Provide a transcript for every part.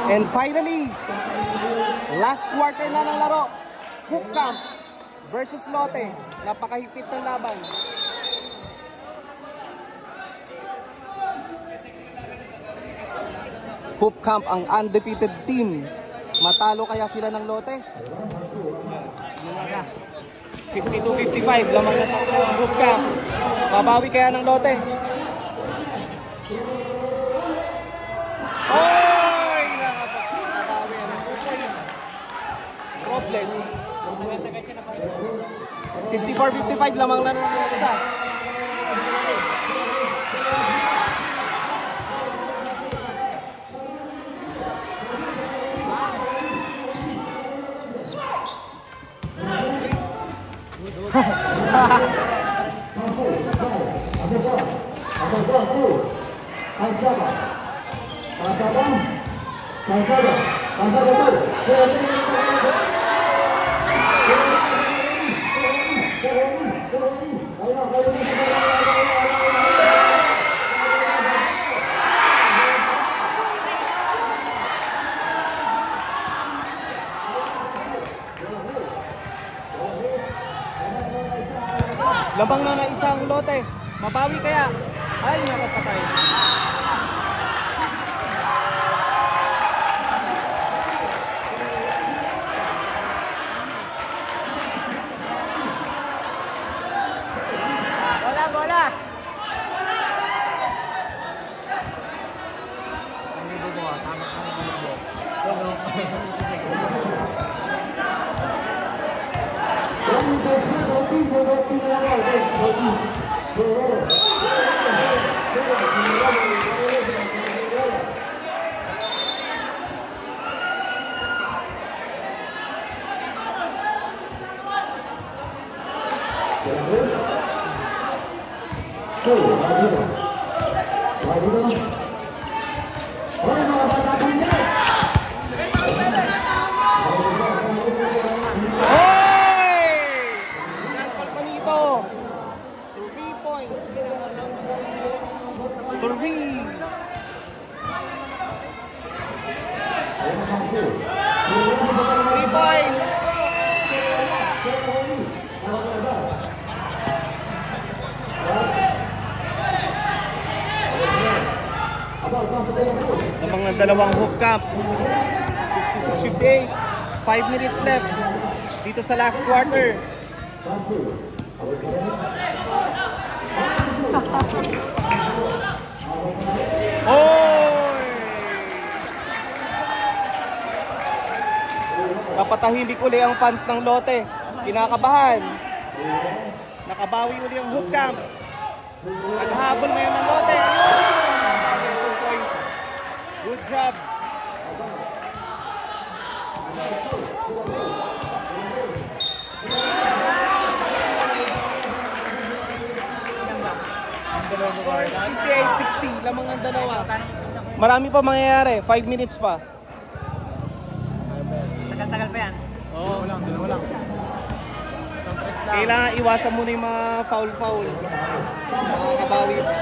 And finally, last quarter na ng laro. Hoop Camp versus Lotte. Napakahipit ng laban. Hoop Camp ang undefeated team. Matalo kaya sila ng Lotte? 52-55, lamang na tatlo ang Hoop Camp. Babawi kaya ng Lotte? Oy! Nabawi ang Robles. 54-55, lamang na ng isa. Labang na na isang Lotte. Mabawi kaya? Ay, nakapatay. Bola, bola. Ang dalawang Hoop Camp. 56-58, 5 minutes left dito sa last quarter. Oy! Napatahimik uli ang fans ng Lotte. Kinakabahan. Nakabawi uli ang Hoop Camp. Naghahabol ngayon ng Lotte. Good job. $58-60, lamang ang dalawa. Marami pa mangyayari, 5 minutes pa. Tagal-tagal pa yan. Oo, dalawa lang. Kailangan iwasan muna yung mga foul-foul. Kabawi pa.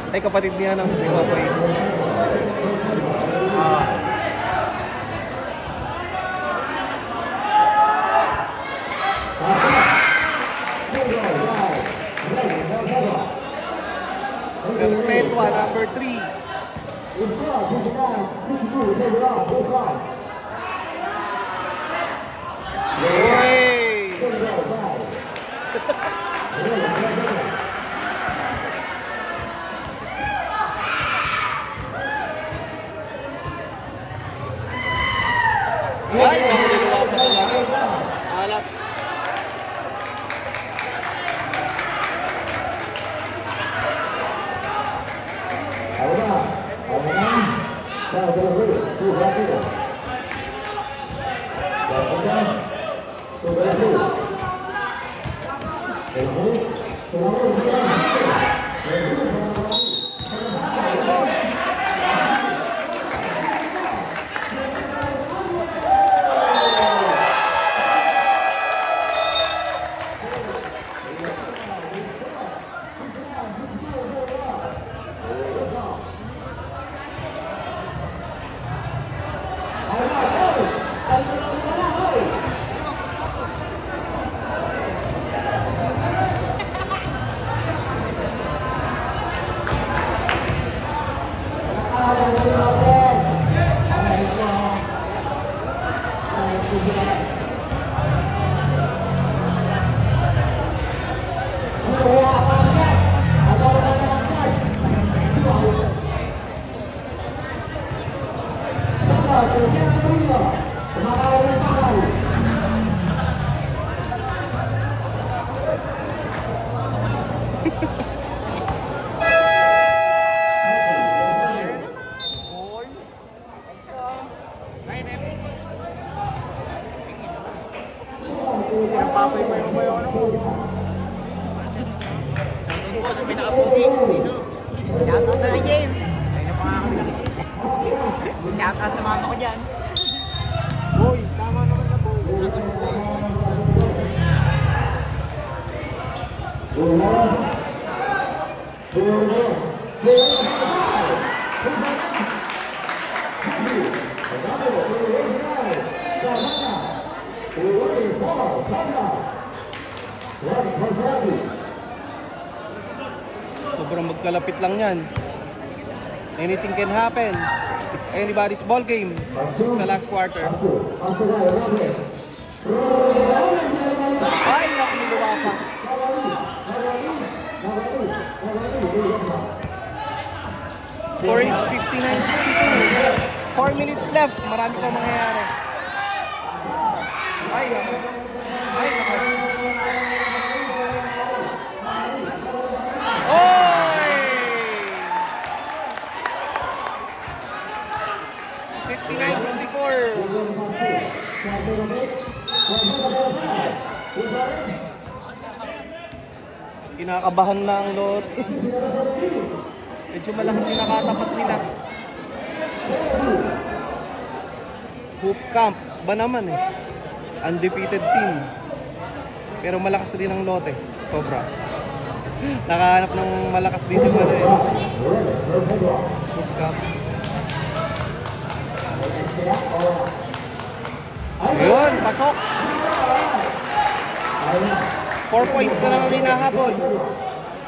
Ay, kapatid niya ng Zimbabwe. Perpetua, number 3. Ay, nakuliluwa pa talaga. Alat. Shoutout na kay James. Shoutout sa mama ko dyan. Boy, tama naman na po. Sobrang magkalapit lang yan. Anything can happen. It's anybody's ball game sa last quarter. Ay, nakuliluwa pa. Score is 59-62. 4 minutes left. Marami pang mangyayari. Ay, naku. Ay, naku. Oy! 59-64. Kinakabahan na ang lote. Medyo malakas yung nakatapat nila. Hoop Camp ba naman eh. Undefeated team. Pero malakas rin ang lote. Sobra. Nakahanap ng malakas din sa mga eh. Hoop Camp. Ayun, pasok. 4 points na lang ang hinahabol.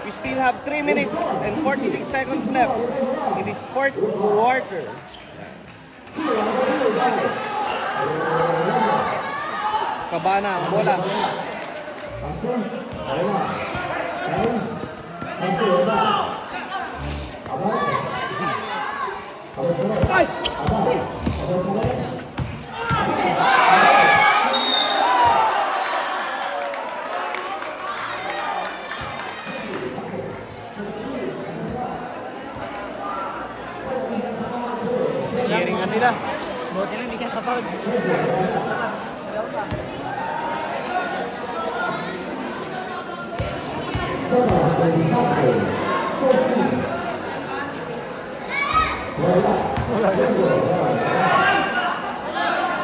We still have 3 minutes and 46 seconds left in this fourth quarter. Kabana ang bola. Ay! Cheering na sila. Buti lang, hindi siya kapag.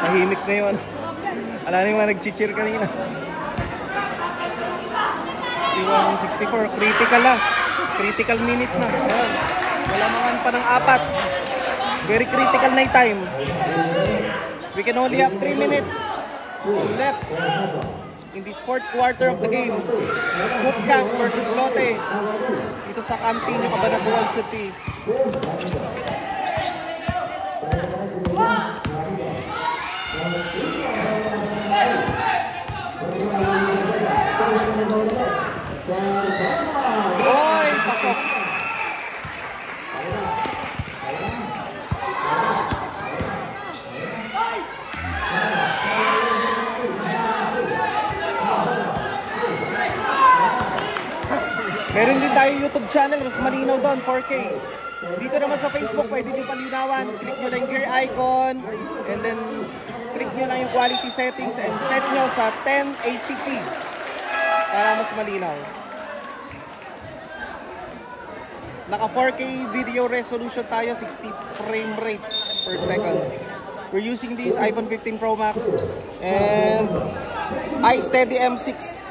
Tahimik na yun. Alam na yung mga nag-cheer kanina. 61-64. Critical na. Critical minute na. Ayan. Wala naman pa ng 4. Very critical na yung time. We can only have 3 minutes left in this fourth quarter of the game. Hoop Camp versus Lotte. Dito sa Campino, Cabanatuan City. Oy, pasok. tayong YouTube channel, mas malinaw doon, 4K. Dito naman sa Facebook, pwede nyo palinawan. Click nyo lang yung gear icon, and then click nyo lang yung quality settings, and set nyo sa 1080p para mas malinaw. Naka 4K video resolution tayo, 60 frame rates per second. We're using this iPhone 15 Pro Max and iSteady M6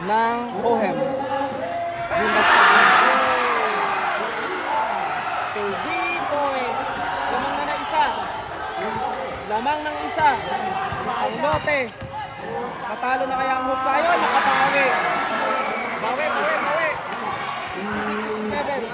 ng Cohem. Yung 3 points. Lamang na isa. Lamang ng isa. Ang lote. Natalo na kaya ang hook tayo? Nakapawi. Bawi. 7.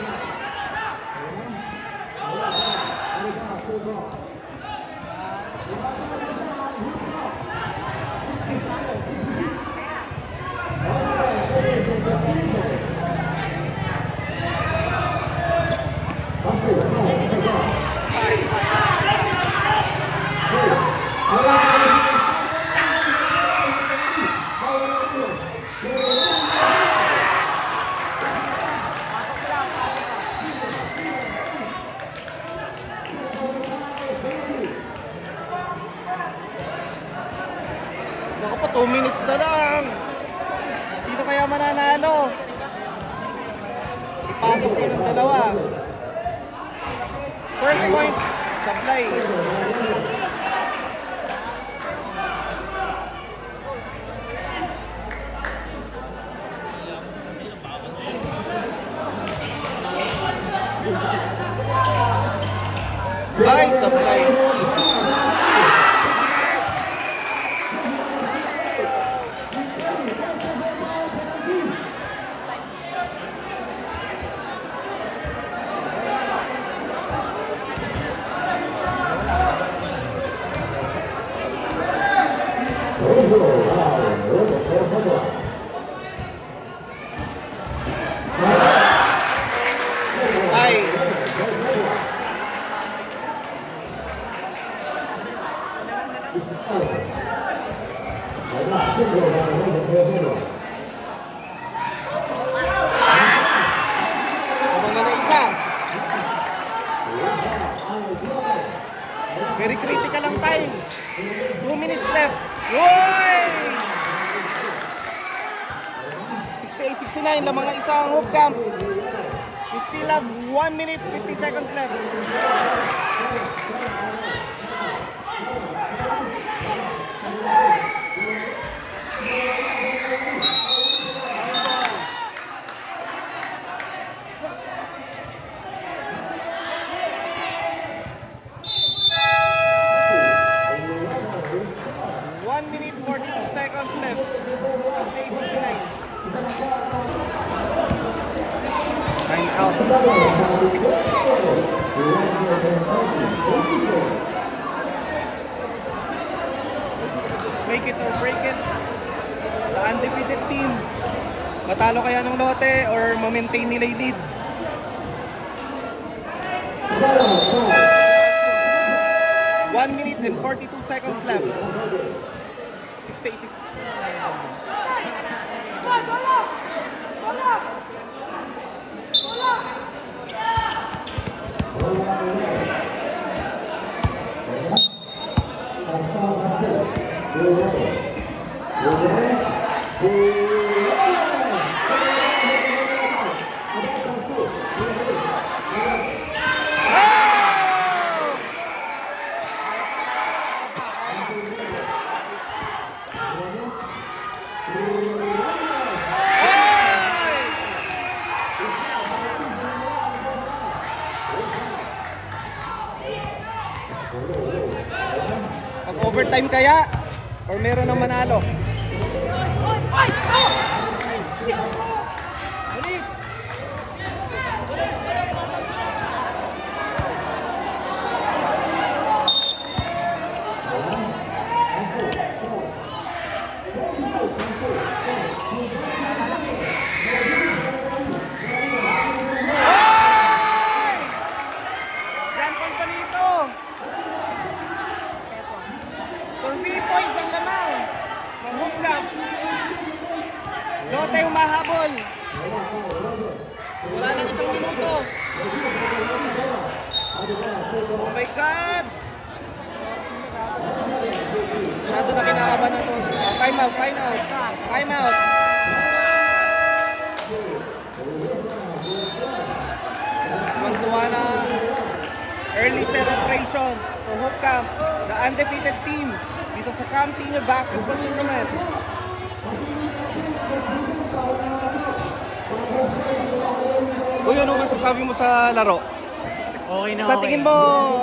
Naku po, 2 minutes na lang. Sino kaya mananalo? Ipasok ko ng dalawa. First point, supply. Ay, supply. Ay. Very critical ang time. 2 minutes left. Woy! 68-69, lamang na isa ang hook camp. We still have 1 minute 50 seconds left. Time out. Let's make it or break it. The undefeated team. Matalo kaya ng lote or ma-maintain nila yung lead? One minute and 42 seconds left. 68. Overtime kaya? Or meron ng manalo? Lote umahabol. to. Oh my God! Masyado na kinakaban na to. Time out, time out. Time out. Tuwan-tuwa na early celebration for Hoop Camp, the undefeated team dito sa Camp Senior Basketball Tournament. Uy, ano masasabi mo sa laro? Okay na, Sa tingin mo,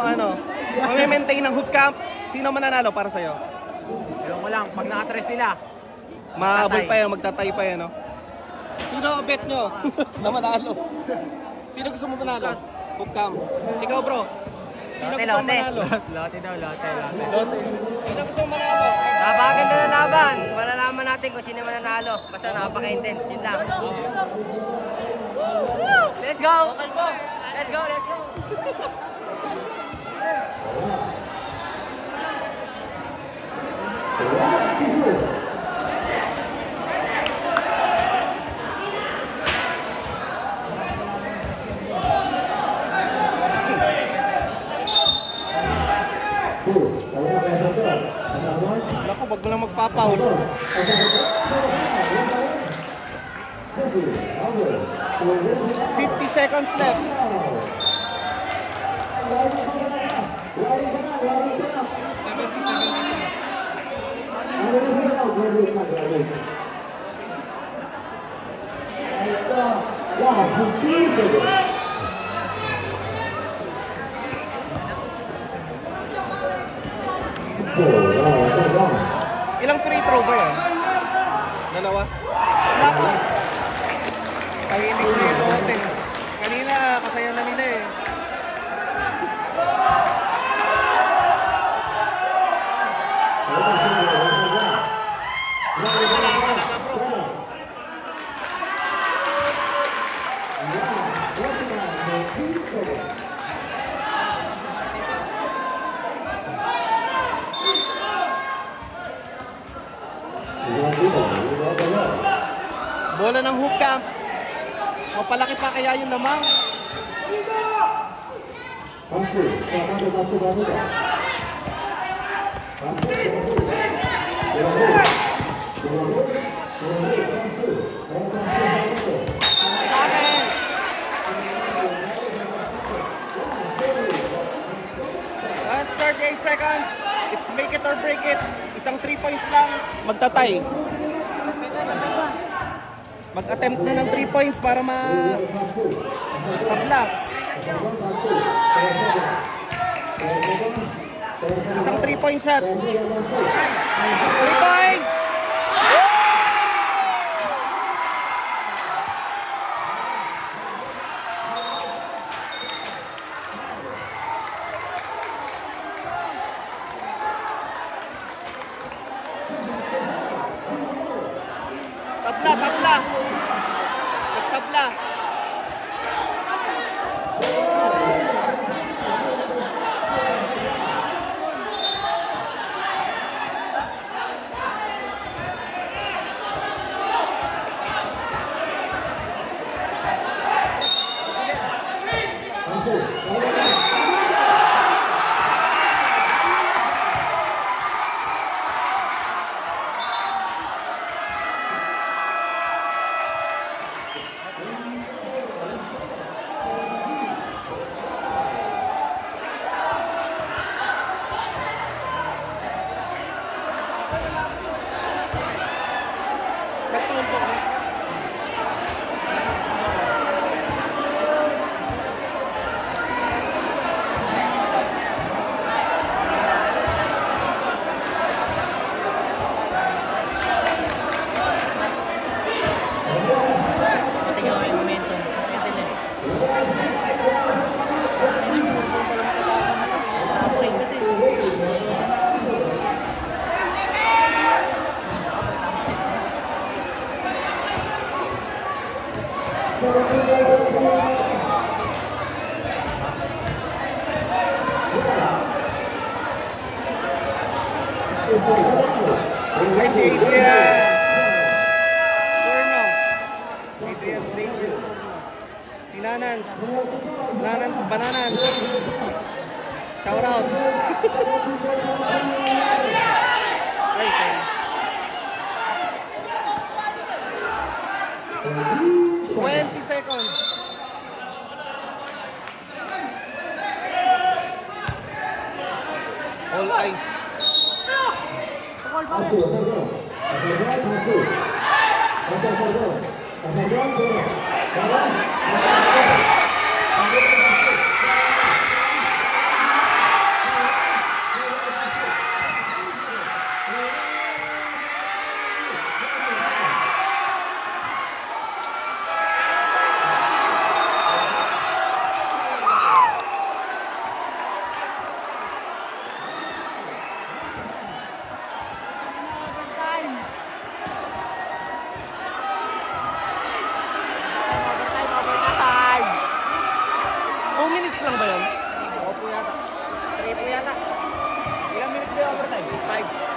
ano, mami-maintain ng Hoop Camp, sino mananalo para sa'yo? Ewan ko lang, pag nakatres sila. Mahabol pa yan, magtatay pa yan, no? Sino bet nyo na manalo? Sino gusto mo manalo? Hoop Camp. Ikaw, bro. Sino gusto mo manalo? Lote daw, lote. Lote. Sino gusto mo manalo? Napakaganda na laban. Malalaman natin kung sino mananalo. Basta napaka-intense. Yun lang. Let's go! Let's go, let's go! Naku, wag mo lang magpapaul. 50 seconds left. Ilang free throw ba yan? Dalawa? Wala pa. Tahimik na yung lote. Kanina, kasaya na nila eh. Bola ng Hoop Camp. Mapalaki pa kaya yun lamang. Last 38 seconds. It's make it or break it. Isang 3 points lang. Magtatay. Mag-attempt na ng 3 points para tabla. Isang 3-point shot. 3 points! Tabla. Tabla. Nice Adrian. Corno. Adrian, thank you. Si Nana Bananan. Bananan. Shout out. Ay, sorry. 20 seconds. All eyes. Overtime! 2 minutes lang ba yun? Opo yata. 3 po yata. Ilang minutes ba yung overtime? 5.